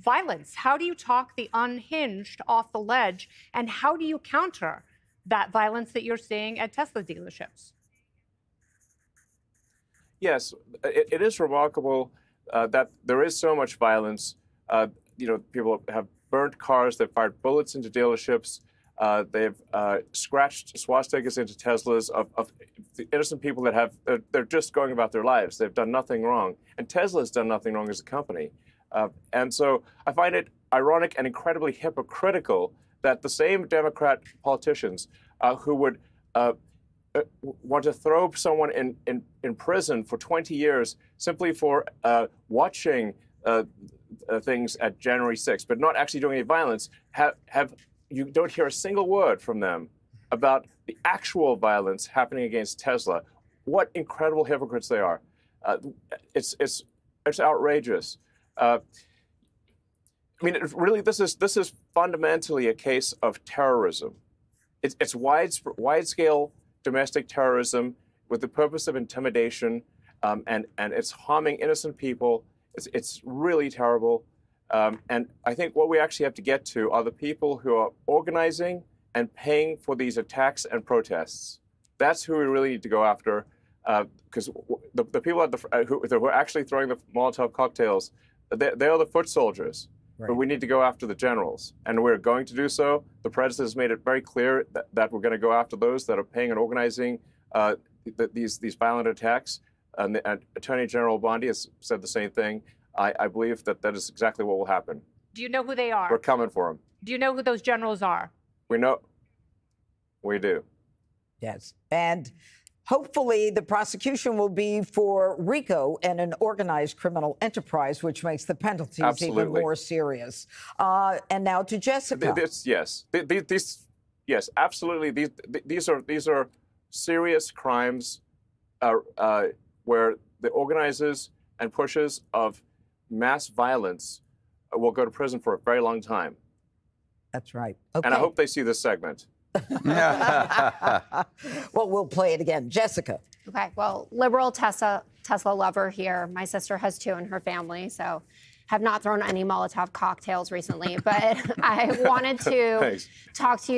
violence? How do you talk the unhinged off the ledge? And how do you counter that violence that you're seeing at Tesla dealerships? Yes, it is remarkable that there is so much violence. People have burnt cars, they've fired bullets into dealerships, they've scratched swastikas into Teslas of the innocent people that they're just going about their lives. They've done nothing wrong. And Tesla's done nothing wrong as a company. And so I find it ironic and incredibly hypocritical that the same Democrat politicians who would want to throw someone in prison for 20 years simply for watching things at January 6th, but not actually doing any violence, you don't hear a single word from them about the actual violence happening against Tesla. What incredible hypocrites they are. It's outrageous. Really, this is fundamentally a case of terrorism. It's wide-scale domestic terrorism with the purpose of intimidation, and it's harming innocent people. It's really terrible. And I think what we actually have to get to are the people who are organizing and paying for these attacks and protests. That's who we really need to go after, because the people who are actually throwing the Molotov cocktails, they are the foot soldiers. Right. But we need to go after the generals, and we're going to do so. The president has made it very clear that we're going to go after those that are paying and organizing these violent attacks. And Attorney General Bondi has said the same thing. I believe that is exactly what will happen. Do you know who they are? We're coming for them. Do you know who those generals are? We know. We do. Yes. And hopefully the prosecution will be for RICO and an organized criminal enterprise, which makes the penalties even more serious. And now to Jessica. Yes. Yes, absolutely. These are serious crimes where the organizers and pushers of mass violence will go to prison for a very long time. That's right. Okay. And I hope they see this segment. Well, we'll play it again. Jessica. Okay. Well, liberal Tesla lover here. My sister has two in her family, so have not thrown any Molotov cocktails recently. But I wanted to talk to you.